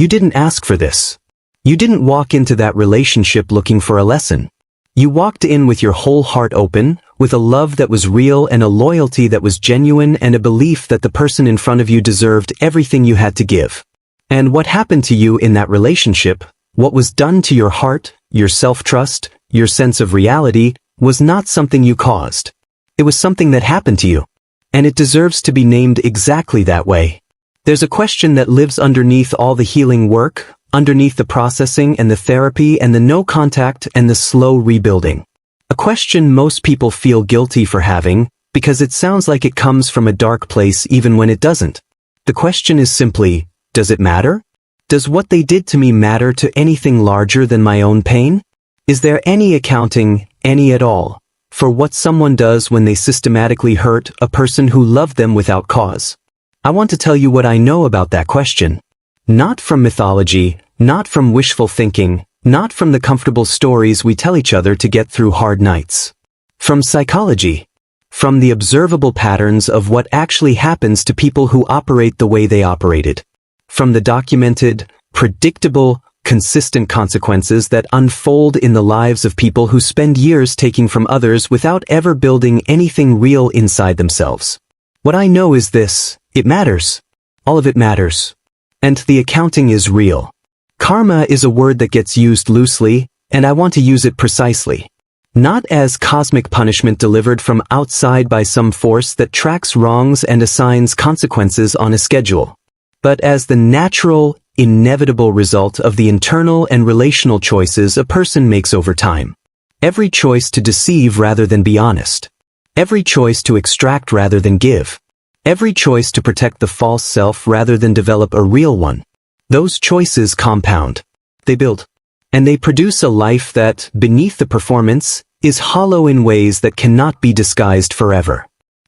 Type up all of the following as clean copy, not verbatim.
You didn't ask for this. You didn't walk into that relationship looking for a lesson. You walked in with your whole heart open, with a love that was real and a loyalty that was genuine and a belief that the person in front of you deserved everything you had to give. And what happened to you in that relationship, what was done to your heart, your self-trust, your sense of reality, was not something you caused. It was something that happened to you. And it deserves to be named exactly that way. There's a question that lives underneath all the healing work, underneath the processing and the therapy and the no contact and the slow rebuilding. A question most people feel guilty for having, because it sounds like it comes from a dark place even when it doesn't. The question is simply, does it matter? Does what they did to me matter to anything larger than my own pain? Is there any accounting, any at all, for what someone does when they systematically hurt a person who loved them without cause? I want to tell you what I know about that question. Not from mythology, not from wishful thinking, not from the comfortable stories we tell each other to get through hard nights. From psychology. From the observable patterns of what actually happens to people who operate the way they operated. From the documented, predictable, consistent consequences that unfold in the lives of people who spend years taking from others without ever building anything real inside themselves. What I know is this: it matters. All of it matters. And the accounting is real. Karma is a word that gets used loosely, and I want to use it precisely. Not as cosmic punishment delivered from outside by some force that tracks wrongs and assigns consequences on a schedule, but as the natural, inevitable result of the internal and relational choices a person makes over time. Every choice to deceive rather than be honest. Every choice to extract rather than give. Every choice to protect the false self rather than develop a real one. Those choices compound. They build. And they produce a life that, beneath the performance, is hollow in ways that cannot be disguised forever.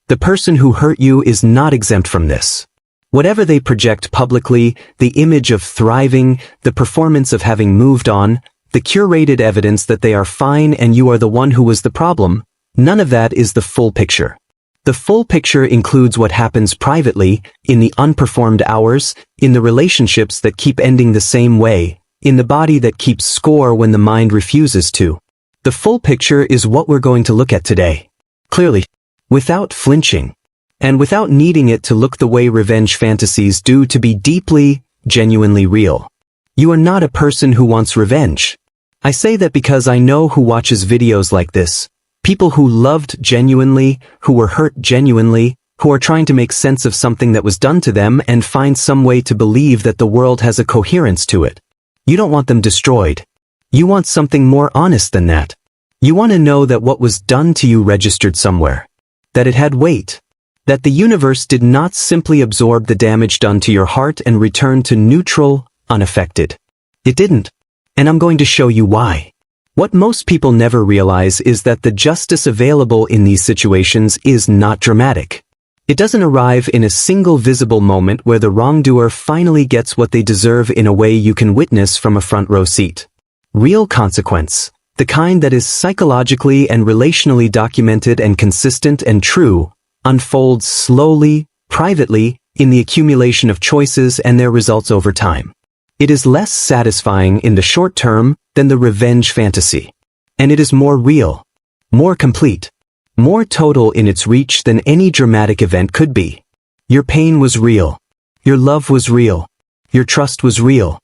The person who hurt you is not exempt from this. Whatever they project publicly, the image of thriving, the performance of having moved on, the curated evidence that they are fine and you are the one who was the problem, none of that is the full picture. The full picture includes what happens privately, in the unperformed hours, in the relationships that keep ending the same way, in the body that keeps score when the mind refuses to. The full picture is what we're going to look at today. Clearly. Without flinching. And without needing it to look the way revenge fantasies do to be deeply, genuinely real. You are not a person who wants revenge. I say that because I know who watches videos like this. People who loved genuinely, who were hurt genuinely, who are trying to make sense of something that was done to them and find some way to believe that the world has a coherence to it. You don't want them destroyed. You want something more honest than that. You want to know that what was done to you registered somewhere. That it had weight. That the universe did not simply absorb the damage done to your heart and return to neutral, unaffected. It didn't. And I'm going to show you why. What most people never realize is that the justice available in these situations is not dramatic. It doesn't arrive in a single visible moment where the wrongdoer finally gets what they deserve in a way you can witness from a front row seat. Real consequence, the kind that is psychologically and relationally documented and consistent and true, unfolds slowly, privately, in the accumulation of choices and their results over time. It is less satisfying in the short term than the revenge fantasy. And it is more real, more complete, more total in its reach than any dramatic event could be. Your pain was real. Your love was real. Your trust was real.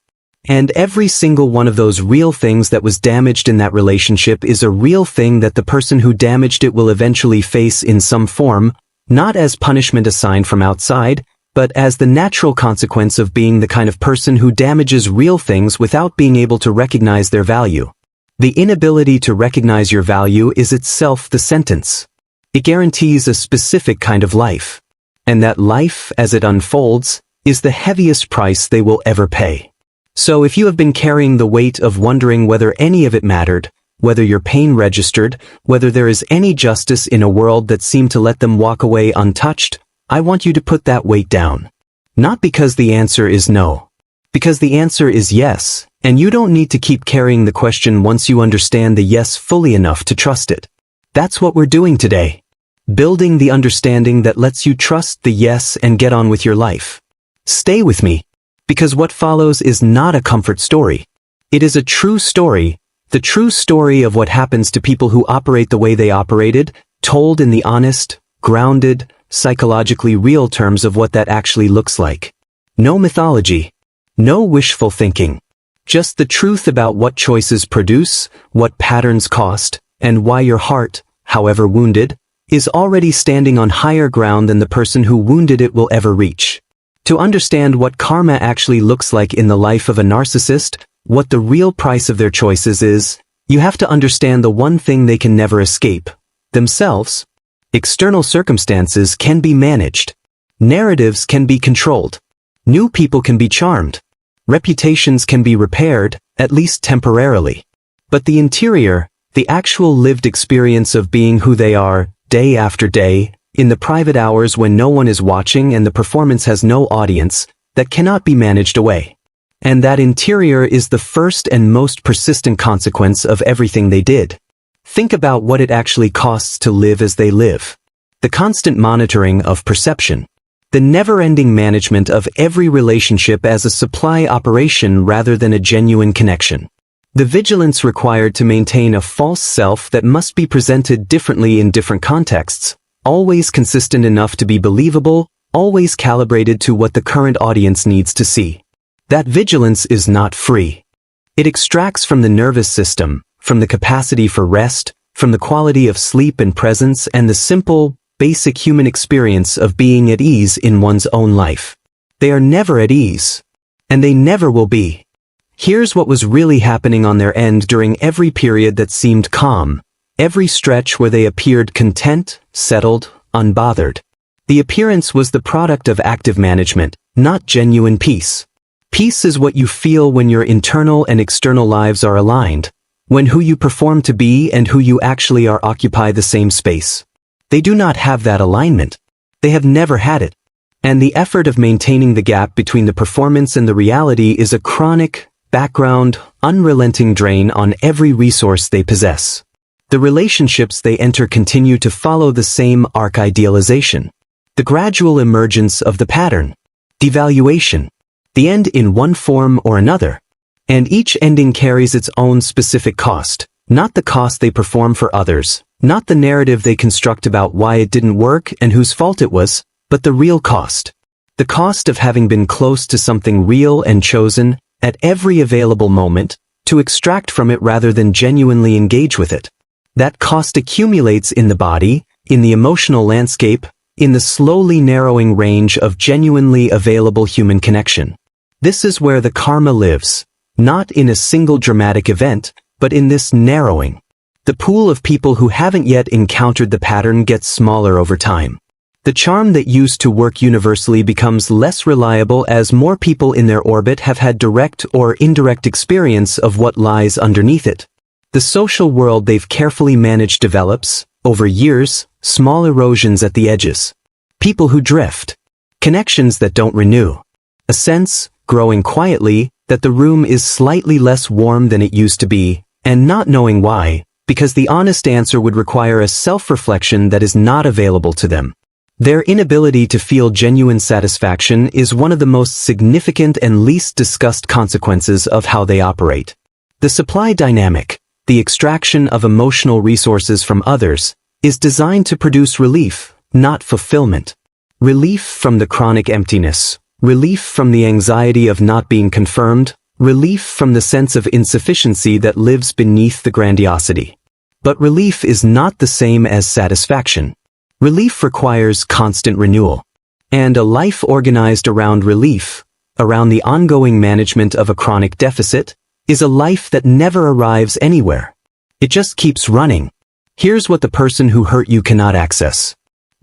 And every single one of those real things that was damaged in that relationship is a real thing that the person who damaged it will eventually face in some form, not as punishment assigned from outside, but as the natural consequence of being the kind of person who damages real things without being able to recognize their value. The inability to recognize your value is itself the sentence. It guarantees a specific kind of life. And that life, as it unfolds, is the heaviest price they will ever pay. So if you have been carrying the weight of wondering whether any of it mattered, whether your pain registered, whether there is any justice in a world that seemed to let them walk away untouched, I want you to put that weight down. Not because the answer is no. Because the answer is yes, and you don't need to keep carrying the question once you understand the yes fully enough to trust it. That's what we're doing today. Building the understanding that lets you trust the yes and get on with your life. Stay with me. Because what follows is not a comfort story. It is a true story, the true story of what happens to people who operate the way they operated, told in the honest, grounded, psychologically real terms of what that actually looks like. No mythology. No wishful thinking. Just the truth about what choices produce, what patterns cost, and why your heart, however wounded, is already standing on higher ground than the person who wounded it will ever reach. To understand what karma actually looks like in the life of a narcissist, what the real price of their choices is, you have to understand the one thing they can never escape: themselves. External circumstances can be managed. Narratives can be controlled. New people can be charmed. Reputations can be repaired, at least temporarily. But the interior, the actual lived experience of being who they are, day after day, in the private hours when no one is watching and the performance has no audience, that cannot be managed away. And that interior is the first and most persistent consequence of everything they did. Think about what it actually costs to live as they live. The constant monitoring of perception. The never-ending management of every relationship as a supply operation rather than a genuine connection. The vigilance required to maintain a false self that must be presented differently in different contexts, always consistent enough to be believable, always calibrated to what the current audience needs to see. That vigilance is not free. It extracts from the nervous system, from the capacity for rest, from the quality of sleep and presence, and the simple, basic human experience of being at ease in one's own life. They are never at ease. And they never will be. Here's what was really happening on their end during every period that seemed calm, every stretch where they appeared content, settled, unbothered. The appearance was the product of active management, not genuine peace. Peace is what you feel when your internal and external lives are aligned, when who you perform to be and who you actually are occupy the same space. They do not have that alignment. They have never had it. And the effort of maintaining the gap between the performance and the reality is a chronic, background, unrelenting drain on every resource they possess. The relationships they enter continue to follow the same arc-idealization. The gradual emergence of the pattern. Devaluation. The end in one form or another. And each ending carries its own specific cost, not the cost they perform for others, not the narrative they construct about why it didn't work and whose fault it was, but the real cost. The cost of having been close to something real and chosen, at every available moment, to extract from it rather than genuinely engage with it. That cost accumulates in the body, in the emotional landscape, in the slowly narrowing range of genuinely available human connection. This is where the karma lives, not in a single dramatic event, but in this narrowing. The pool of people who haven't yet encountered the pattern gets smaller over time. The charm that used to work universally becomes less reliable as more people in their orbit have had direct or indirect experience of what lies underneath it. The social world they've carefully managed develops, over years, small erosions at the edges. People who drift. Connections that don't renew. A sense, growing quietly, that the room is slightly less warm than it used to be, and not knowing why, because the honest answer would require a self-reflection that is not available to them. Their inability to feel genuine satisfaction is one of the most significant and least discussed consequences of how they operate. The supply dynamic, the extraction of emotional resources from others, is designed to produce relief, not fulfillment. Relief from the chronic emptiness, relief from the anxiety of not being confirmed, relief from the sense of insufficiency that lives beneath the grandiosity. But relief is not the same as satisfaction. Relief requires constant renewal. And a life organized around relief, around the ongoing management of a chronic deficit, is a life that never arrives anywhere. It just keeps running. Here's what the person who hurt you cannot access.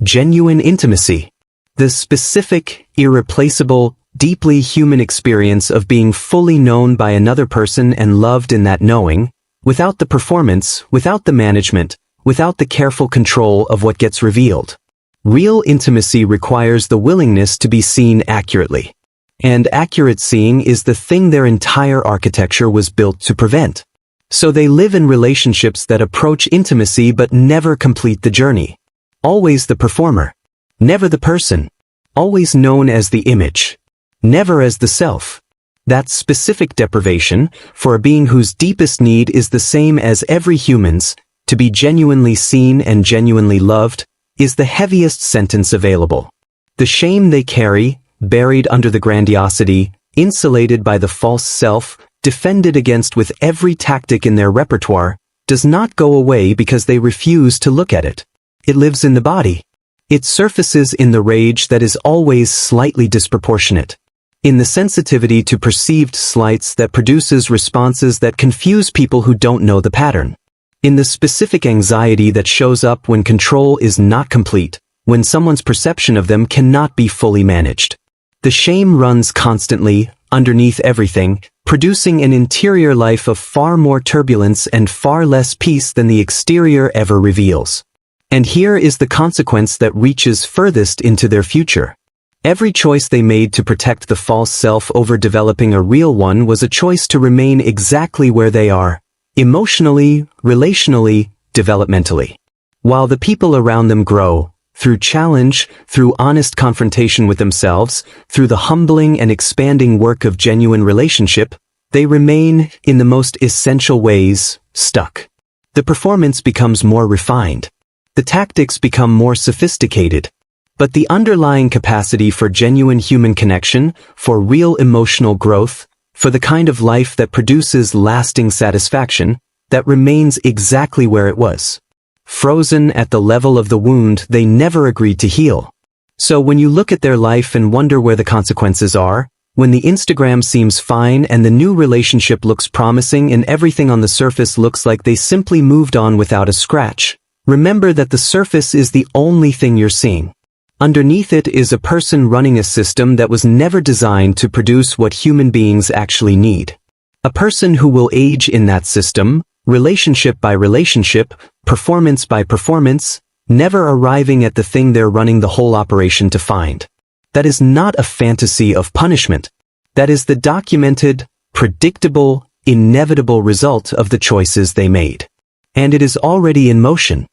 Genuine intimacy. The specific, irreplaceable, deeply human experience of being fully known by another person and loved in that knowing, without the performance, without the management, without the careful control of what gets revealed. Real intimacy requires the willingness to be seen accurately. And accurate seeing is the thing their entire architecture was built to prevent. So they live in relationships that approach intimacy but never complete the journey. Always the performer. Never the person. Always known as the image. never as the self. That specific deprivation, for a being whose deepest need is the same as every human's, to be genuinely seen and genuinely loved, is the heaviest sentence available. The shame they carry, buried under the grandiosity, insulated by the false self, defended against with every tactic in their repertoire, does not go away because they refuse to look at it. It lives in the body. It surfaces in the rage that is always slightly disproportionate, in the sensitivity to perceived slights that produces responses that confuse people who don't know the pattern, in the specific anxiety that shows up when control is not complete, when someone's perception of them cannot be fully managed. The shame runs constantly, underneath everything, producing an interior life of far more turbulence and far less peace than the exterior ever reveals. And here is the consequence that reaches furthest into their future. Every choice they made to protect the false self over developing a real one was a choice to remain exactly where they are, emotionally, relationally, developmentally. While the people around them grow, through challenge, through honest confrontation with themselves, through the humbling and expanding work of genuine relationship, they remain, in the most essential ways, stuck. The performance becomes more refined. The tactics become more sophisticated. But the underlying capacity for genuine human connection, for real emotional growth, for the kind of life that produces lasting satisfaction, that remains exactly where it was. Frozen at the level of the wound they never agreed to heal. So when you look at their life and wonder where the consequences are, when the Instagram seems fine and the new relationship looks promising and everything on the surface looks like they simply moved on without a scratch, remember that the surface is the only thing you're seeing. Underneath it is a person running a system that was never designed to produce what human beings actually need. A person who will age in that system, relationship by relationship, performance by performance, never arriving at the thing they're running the whole operation to find. That is not a fantasy of punishment. That is the documented, predictable, inevitable result of the choices they made. And it is already in motion.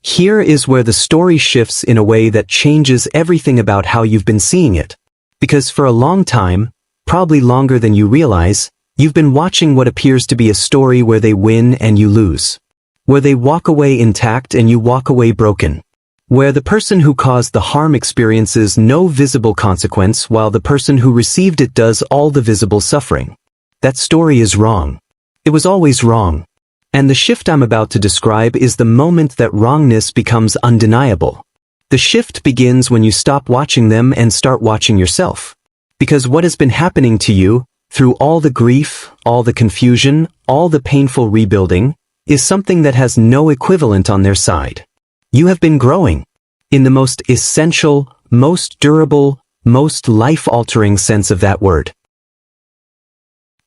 Here is where the story shifts in a way that changes everything about how you've been seeing it. Because for a long time, probably longer than you realize, you've been watching what appears to be a story where they win and you lose. Where they walk away intact and you walk away broken. Where the person who caused the harm experiences no visible consequence while the person who received it does all the visible suffering. That story is wrong. It was always wrong. And the shift I'm about to describe is the moment that wrongness becomes undeniable. The shift begins when you stop watching them and start watching yourself. Because what has been happening to you, through all the grief, all the confusion, all the painful rebuilding, is something that has no equivalent on their side. You have been growing. In the most essential, most durable, most life-altering sense of that word.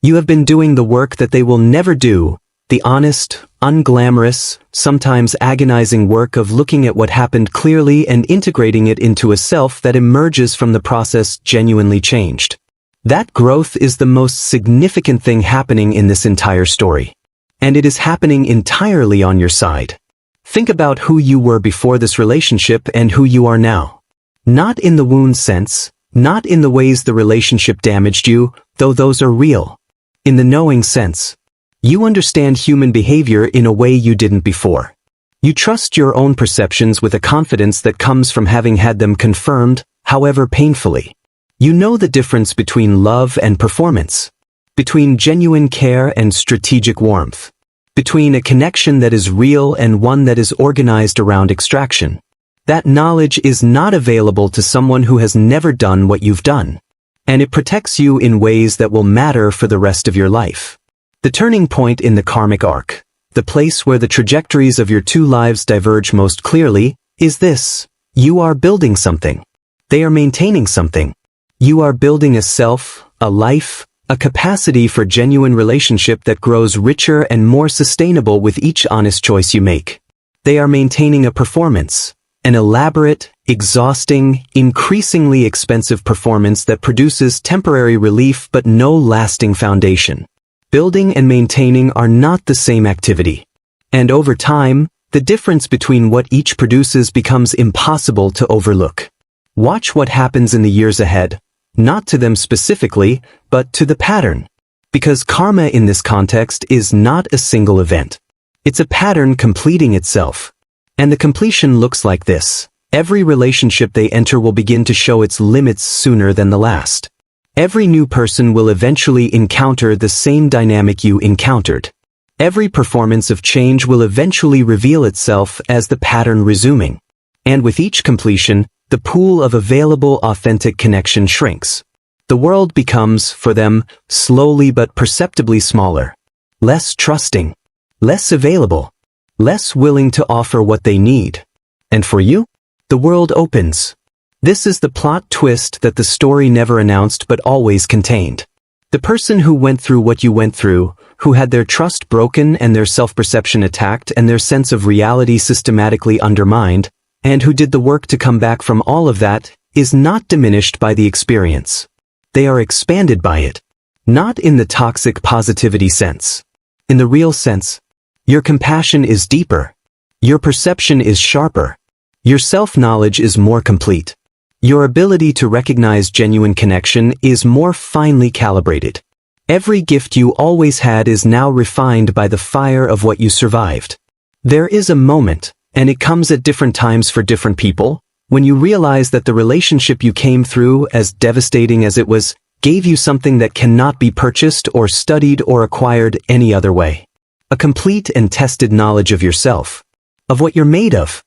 You have been doing the work that they will never do, the honest, unglamorous, sometimes agonizing work of looking at what happened clearly and integrating it into a self that emerges from the process genuinely changed. That growth is the most significant thing happening in this entire story. And it is happening entirely on your side. Think about who you were before this relationship and who you are now. Not in the wound sense, not in the ways the relationship damaged you, though those are real. In the knowing sense. You understand human behavior in a way you didn't before. You trust your own perceptions with a confidence that comes from having had them confirmed, however painfully. You know the difference between love and performance. Between genuine care and strategic warmth. Between a connection that is real and one that is organized around extraction. That knowledge is not available to someone who has never done what you've done. And it protects you in ways that will matter for the rest of your life. The turning point in the karmic arc, the place where the trajectories of your two lives diverge most clearly, is this. You are building something. They are maintaining something. You are building a self, a life, a capacity for genuine relationship that grows richer and more sustainable with each honest choice you make. They are maintaining a performance, an elaborate, exhausting, increasingly expensive performance that produces temporary relief but no lasting foundation. Building and maintaining are not the same activity. And over time, the difference between what each produces becomes impossible to overlook. Watch what happens in the years ahead. Not to them specifically, but to the pattern. Because karma in this context is not a single event. It's a pattern completing itself. And the completion looks like this. Every relationship they enter will begin to show its limits sooner than the last. Every new person will eventually encounter the same dynamic you encountered. Every performance of change will eventually reveal itself as the pattern resuming. And with each completion, the pool of available authentic connection shrinks. The world becomes, for them, slowly but perceptibly smaller. Less trusting. Less available. Less willing to offer what they need. And for you? The world opens. This is the plot twist that the story never announced but always contained. The person who went through what you went through, who had their trust broken and their self-perception attacked and their sense of reality systematically undermined, and who did the work to come back from all of that, is not diminished by the experience. They are expanded by it. Not in the toxic positivity sense. In the real sense. Your compassion is deeper. Your perception is sharper. Your self-knowledge is more complete. Your ability to recognize genuine connection is more finely calibrated. Every gift you always had is now refined by the fire of what you survived. There is a moment, and it comes at different times for different people, when you realize that the relationship you came through, as devastating as it was, gave you something that cannot be purchased or studied or acquired any other way. A complete and tested knowledge of yourself, of what you're made of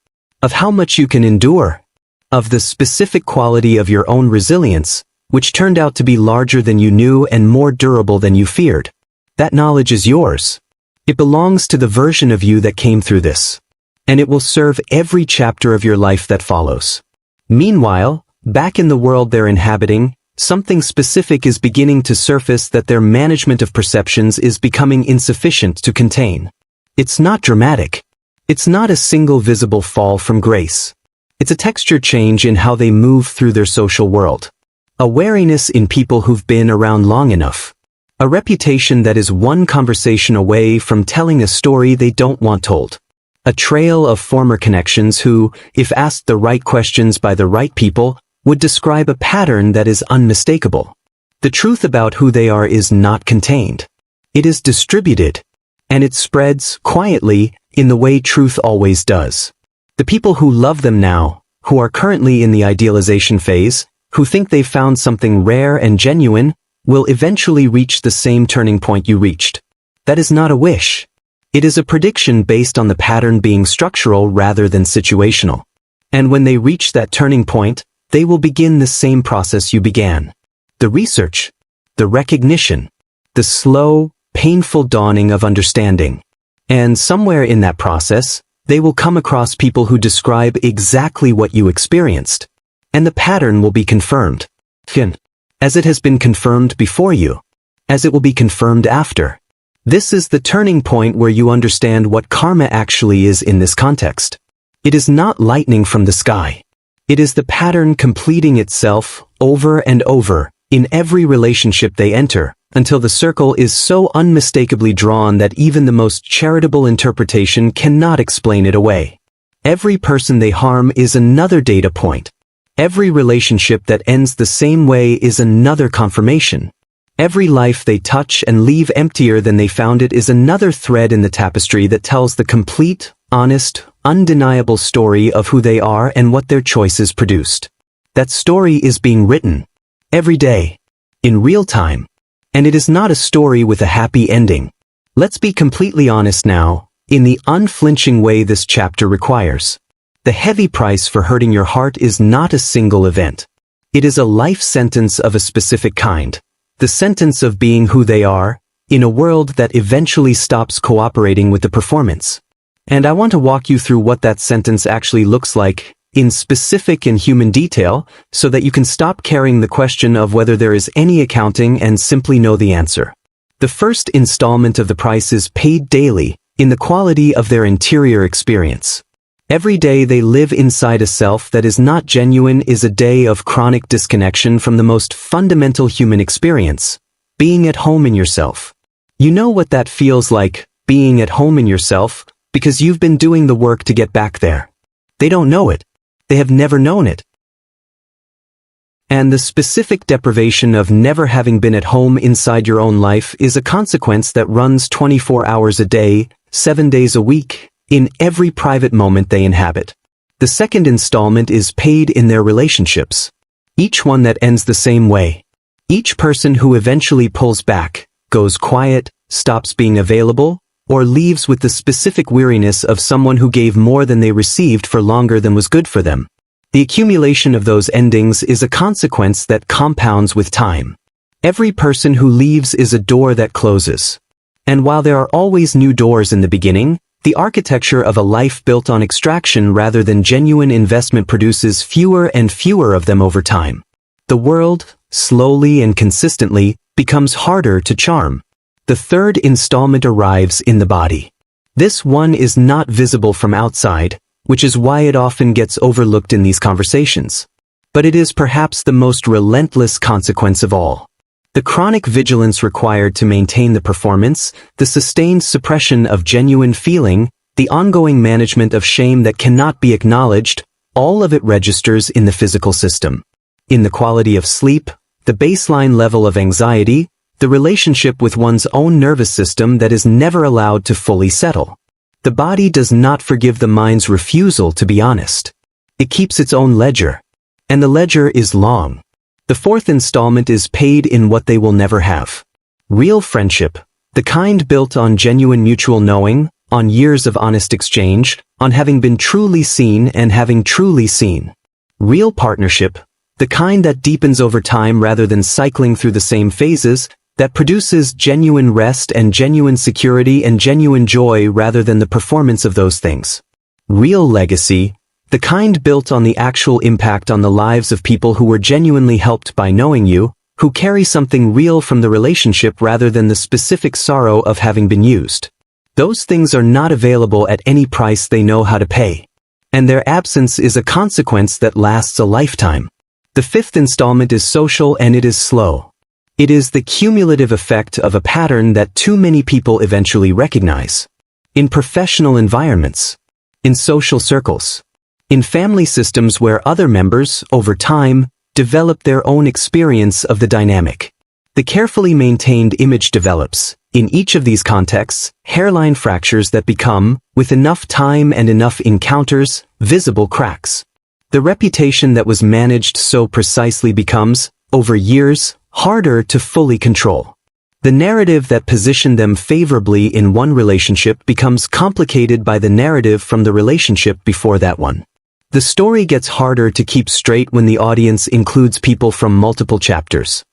how much you can endure, of the specific quality of your own resilience, which turned out to be larger than you knew and more durable than you feared. That knowledge is yours. It belongs to the version of you that came through this. And it will serve every chapter of your life that follows. Meanwhile, back in the world they're inhabiting, something specific is beginning to surface that their management of perceptions is becoming insufficient to contain. It's not dramatic. It's not a single visible fall from grace. It's a texture change in how they move through their social world. A wariness in people who've been around long enough. A reputation that is one conversation away from telling a story they don't want told. A trail of former connections who, if asked the right questions by the right people, would describe a pattern that is unmistakable. The truth about who they are is not contained. It is distributed. And it spreads, quietly, in the way truth always does. The people who love them now, who are currently in the idealization phase, who think they've found something rare and genuine, will eventually reach the same turning point you reached. That is not a wish. It is a prediction based on the pattern being structural rather than situational. And when they reach that turning point, they will begin the same process you began. The research, the recognition, the slow, painful dawning of understanding. And somewhere in that process, they will come across people who describe exactly what you experienced. And the pattern will be confirmed. As it has been confirmed before you. As it will be confirmed after. This is the turning point where you understand what karma actually is in this context. It is not lightning from the sky. It is the pattern completing itself over and over in every relationship they enter, until the circle is so unmistakably drawn that even the most charitable interpretation cannot explain it away. Every person they harm is another data point. Every relationship that ends the same way is another confirmation. Every life they touch and leave emptier than they found it is another thread in the tapestry that tells the complete, honest, undeniable story of who they are and what their choices produced. That story is being written. Every day. In real time. And it is not a story with a happy ending. Let's be completely honest now, in the unflinching way this chapter requires. The heavy price for hurting your heart is not a single event. It is a life sentence of a specific kind. The sentence of being who they are, in a world that eventually stops cooperating with the performance. And I want to walk you through what that sentence actually looks like, in specific and human detail, so that you can stop carrying the question of whether there is any accounting and simply know the answer. The first installment of the price is paid daily, in the quality of their interior experience. Every day they live inside a self that is not genuine is a day of chronic disconnection from the most fundamental human experience, being at home in yourself. You know what that feels like, being at home in yourself, because you've been doing the work to get back there. They don't know it. They have never known it. And the specific deprivation of never having been at home inside your own life is a consequence that runs 24 hours a day, 7 days a week, in every private moment they inhabit. The second installment is paid in their relationships. Each one that ends the same way. Each person who eventually pulls back, goes quiet, stops being available, or leaves with the specific weariness of someone who gave more than they received for longer than was good for them. The accumulation of those endings is a consequence that compounds with time. Every person who leaves is a door that closes. And while there are always new doors in the beginning, the architecture of a life built on extraction rather than genuine investment produces fewer and fewer of them over time. The world, slowly and consistently, becomes harder to charm. The third installment arrives in the body. This one is not visible from outside, which is why it often gets overlooked in these conversations. But it is perhaps the most relentless consequence of all. The chronic vigilance required to maintain the performance, the sustained suppression of genuine feeling, the ongoing management of shame that cannot be acknowledged, all of it registers in the physical system. In the quality of sleep, the baseline level of anxiety, the relationship with one's own nervous system that is never allowed to fully settle. The body does not forgive the mind's refusal to be honest. It keeps its own ledger. And the ledger is long. The fourth installment is paid in what they will never have. Real friendship, the kind built on genuine mutual knowing, on years of honest exchange, on having been truly seen and having truly seen. Real partnership, the kind that deepens over time rather than cycling through the same phases, that produces genuine rest and genuine security and genuine joy rather than the performance of those things. Real legacy, the kind built on the actual impact on the lives of people who were genuinely helped by knowing you, who carry something real from the relationship rather than the specific sorrow of having been used. Those things are not available at any price they know how to pay. And their absence is a consequence that lasts a lifetime. The fifth installment is social and it is slow. It is the cumulative effect of a pattern that too many people eventually recognize. In professional environments, in social circles, in family systems where other members, over time, develop their own experience of the dynamic. The carefully maintained image develops, in each of these contexts, hairline fractures that become, with enough time and enough encounters, visible cracks. The reputation that was managed so precisely becomes, over years, harder to fully control. The narrative that positioned them favorably in one relationship becomes complicated by the narrative from the relationship before that one. The story gets harder to keep straight when the audience includes people from multiple chapters.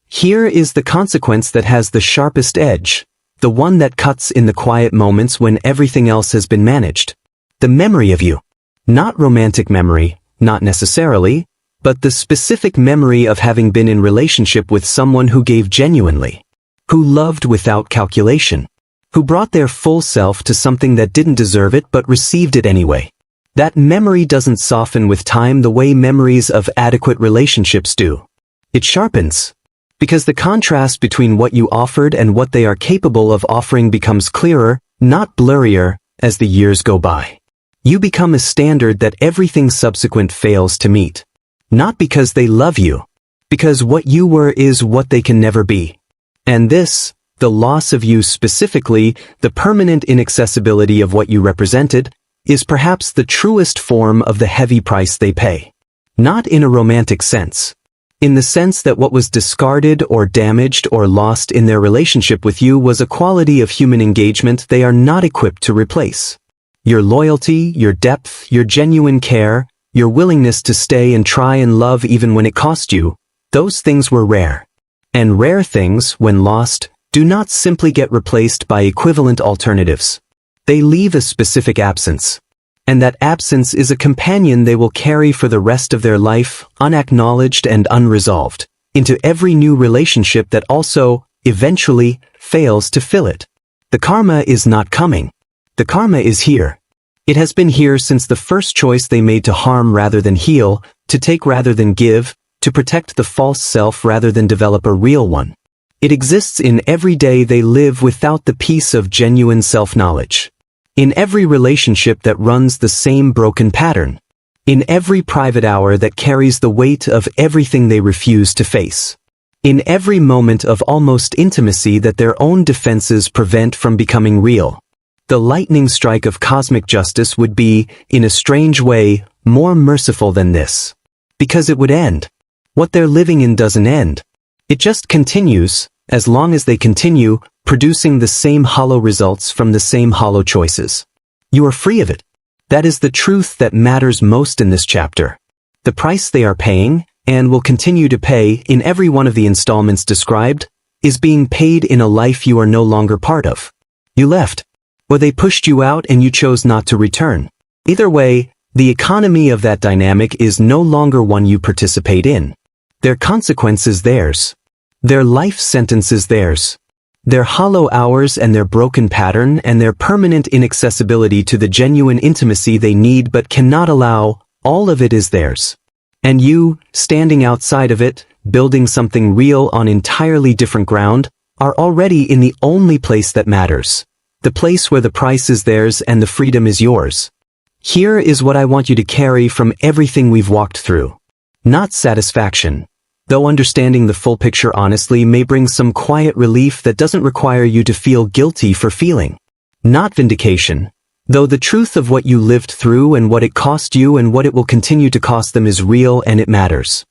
Here is the consequence that has the sharpest edge, the one that cuts in the quiet moments when everything else has been managed. The memory of you. Not romantic memory, not necessarily, but the specific memory of having been in relationship with someone who gave genuinely, who loved without calculation, who brought their full self to something that didn't deserve it but received it anyway. That memory doesn't soften with time the way memories of adequate relationships do. It sharpens, because the contrast between what you offered and what they are capable of offering becomes clearer, not blurrier, as the years go by. You become a standard that everything subsequent fails to meet. Not because they love you, because what you were is what they can never be. And this, the loss of you specifically, the permanent inaccessibility of what you represented, is perhaps the truest form of the heavy price they pay. Not in a romantic sense. In the sense that what was discarded or damaged or lost in their relationship with you was a quality of human engagement they are not equipped to replace. Your loyalty, your depth, your genuine care, your willingness to stay and try and love even when it cost you, those things were rare. And rare things, when lost, do not simply get replaced by equivalent alternatives. They leave a specific absence. And that absence is a companion they will carry for the rest of their life, unacknowledged and unresolved, into every new relationship that also, eventually, fails to fill it. The karma is not coming. The karma is here. It has been here since the first choice they made to harm rather than heal, to take rather than give, to protect the false self rather than develop a real one. It exists in every day they live without the peace of genuine self-knowledge. In every relationship that runs the same broken pattern. In every private hour that carries the weight of everything they refuse to face. In every moment of almost intimacy that their own defenses prevent from becoming real. The lightning strike of cosmic justice would be, in a strange way, more merciful than this. Because it would end. What they're living in doesn't end. It just continues, as long as they continue, producing the same hollow results from the same hollow choices. You are free of it. That is the truth that matters most in this chapter. The price they are paying, and will continue to pay in every one of the installments described, is being paid in a life you are no longer part of. You left. Or they pushed you out and you chose not to return. Either way, the economy of that dynamic is no longer one you participate in. Their consequence is theirs. Their life sentence is theirs. Their hollow hours and their broken pattern and their permanent inaccessibility to the genuine intimacy they need but cannot allow, all of it is theirs. And you, standing outside of it, building something real on entirely different ground, are already in the only place that matters. The place where the price is theirs and the freedom is yours. Here is what I want you to carry from everything we've walked through. Not satisfaction. Though understanding the full picture honestly may bring some quiet relief that doesn't require you to feel guilty for feeling. Not vindication. Though the truth of what you lived through and what it cost you and what it will continue to cost them is real and it matters.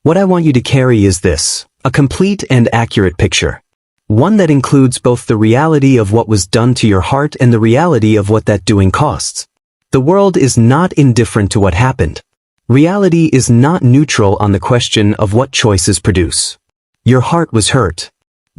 What I want you to carry is this, a complete and accurate picture. One that includes both the reality of what was done to your heart and the reality of what that doing costs. The world is not indifferent to what happened. Reality is not neutral on the question of what choices produce. Your heart was hurt.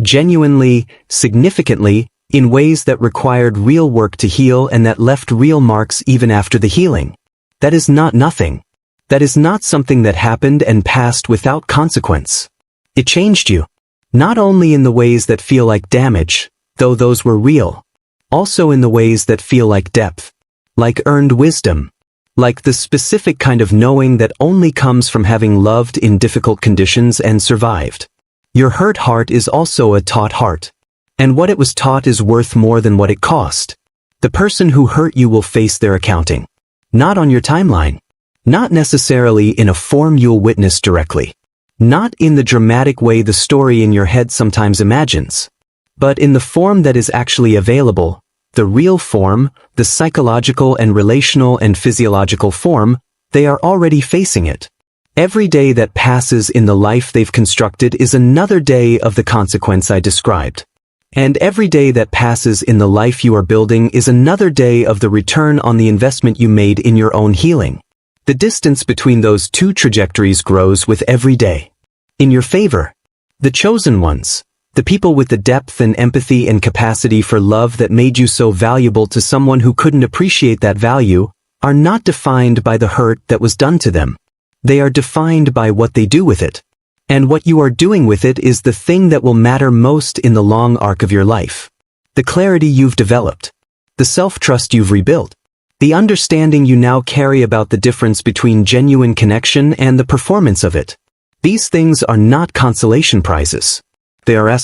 Genuinely, significantly, in ways that required real work to heal and that left real marks even after the healing. That is not nothing. That is not something that happened and passed without consequence. It changed you. Not only in the ways that feel like damage, though those were real. Also in the ways that feel like depth. Like earned wisdom. Like the specific kind of knowing that only comes from having loved in difficult conditions and survived. Your hurt heart is also a taught heart. And what it was taught is worth more than what it cost. The person who hurt you will face their accounting. Not on your timeline. Not necessarily in a form you'll witness directly. Not in the dramatic way the story in your head sometimes imagines. But in the form that is actually available. The real form, the psychological and relational and physiological form, they are already facing it. Every day that passes in the life they've constructed is another day of the consequence I described. And every day that passes in the life you are building is another day of the return on the investment you made in your own healing. The distance between those two trajectories grows with every day. In your favor. The chosen ones. The people with the depth and empathy and capacity for love that made you so valuable to someone who couldn't appreciate that value, are not defined by the hurt that was done to them. They are defined by what they do with it. And what you are doing with it is the thing that will matter most in the long arc of your life. The clarity you've developed. The self-trust you've rebuilt. The understanding you now carry about the difference between genuine connection and the performance of it. These things are not consolation prizes. They are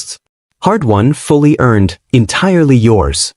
hard-won, fully earned, entirely yours.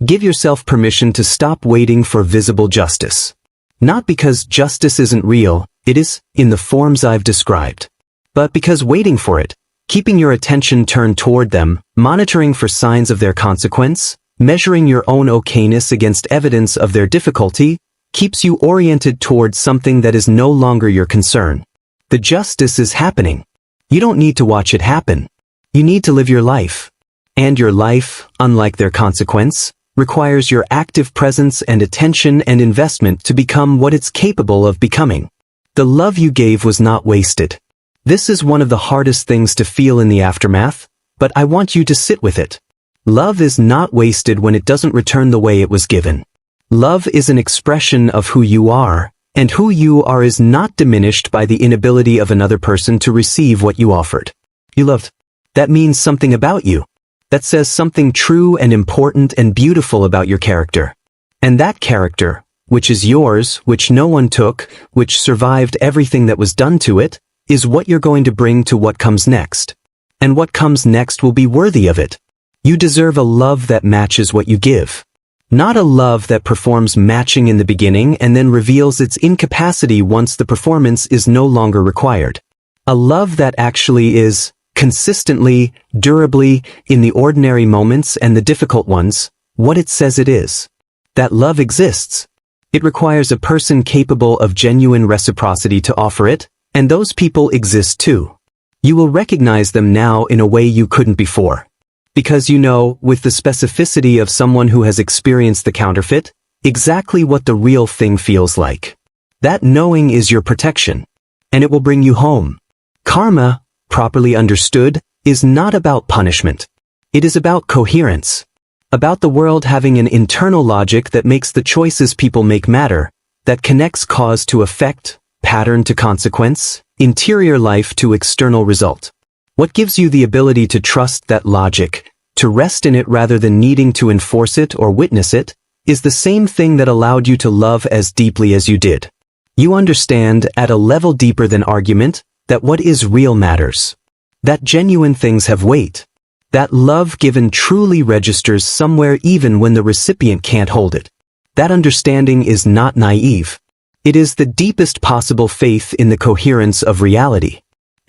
Give yourself permission to stop waiting for visible justice. Not because justice isn't real, it is, in the forms I've described. But because waiting for it, keeping your attention turned toward them, monitoring for signs of their consequence, measuring your own okayness against evidence of their difficulty, keeps you oriented towards something that is no longer your concern. The justice is happening. You don't need to watch it happen. You need to live your life. And your life, unlike their consequence, requires your active presence and attention and investment to become what it's capable of becoming. The love you gave was not wasted. This is one of the hardest things to feel in the aftermath, but I want you to sit with it. Love is not wasted when it doesn't return the way it was given. Love is an expression of who you are, and who you are is not diminished by the inability of another person to receive what you offered. You loved. That means something about you. That says something true and important and beautiful about your character. And that character, which is yours, which no one took, which survived everything that was done to it, is what you're going to bring to what comes next. And what comes next will be worthy of it. You deserve a love that matches what you give. Not a love that performs matching in the beginning and then reveals its incapacity once the performance is no longer required. A love that actually is, consistently, durably, in the ordinary moments and the difficult ones, what it says it is. That love exists. It requires a person capable of genuine reciprocity to offer it, and those people exist too. You will recognize them now in a way you couldn't before. Because you know, with the specificity of someone who has experienced the counterfeit, exactly what the real thing feels like. That knowing is your protection, and it will bring you home. Karma, properly understood, is not about punishment. It is about coherence. About the world having an internal logic that makes the choices people make matter, that connects cause to effect, pattern to consequence, interior life to external result. What gives you the ability to trust that logic, to rest in it rather than needing to enforce it or witness it, is the same thing that allowed you to love as deeply as you did. You understand, at a level deeper than argument, that what is real matters. That genuine things have weight. That love given truly registers somewhere even when the recipient can't hold it. That understanding is not naive. It is the deepest possible faith in the coherence of reality.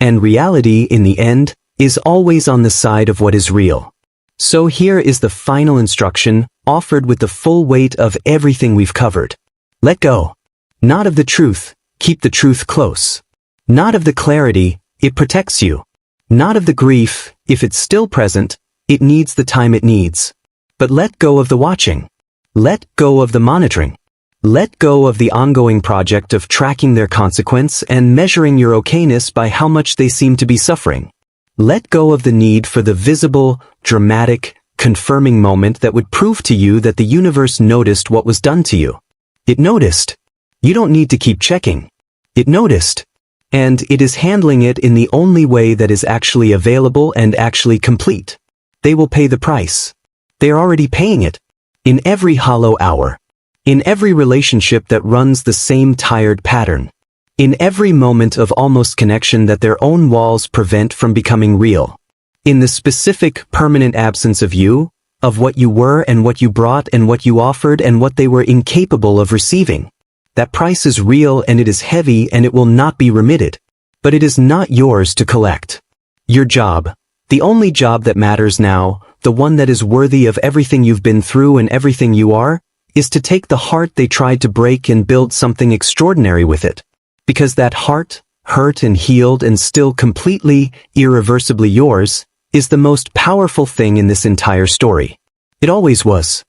And reality, in the end, is always on the side of what is real. So here is the final instruction, offered with the full weight of everything we've covered. Let go. Not of the truth, keep the truth close. Not of the clarity, it protects you. Not of the grief, if it's still present, it needs the time it needs. But let go of the watching. Let go of the monitoring. Let go of the ongoing project of tracking their consequence and measuring your okayness by how much they seem to be suffering. Let go of the need for the visible, dramatic, confirming moment that would prove to you that the universe noticed what was done to you. It noticed. You don't need to keep checking. It noticed. And it is handling it in the only way that is actually available and actually complete. They will pay the price. They are already paying it. In every hollow hour. In every relationship that runs the same tired pattern. In every moment of almost connection that their own walls prevent from becoming real. In the specific, permanent absence of you, of what you were and what you brought and what you offered and what they were incapable of receiving. That price is real and it is heavy and it will not be remitted. But it is not yours to collect. Your job, the only job that matters now, the one that is worthy of everything you've been through and everything you are, is to take the heart they tried to break and build something extraordinary with it. Because that heart, hurt and healed and still completely, irreversibly yours, is the most powerful thing in this entire story. It always was.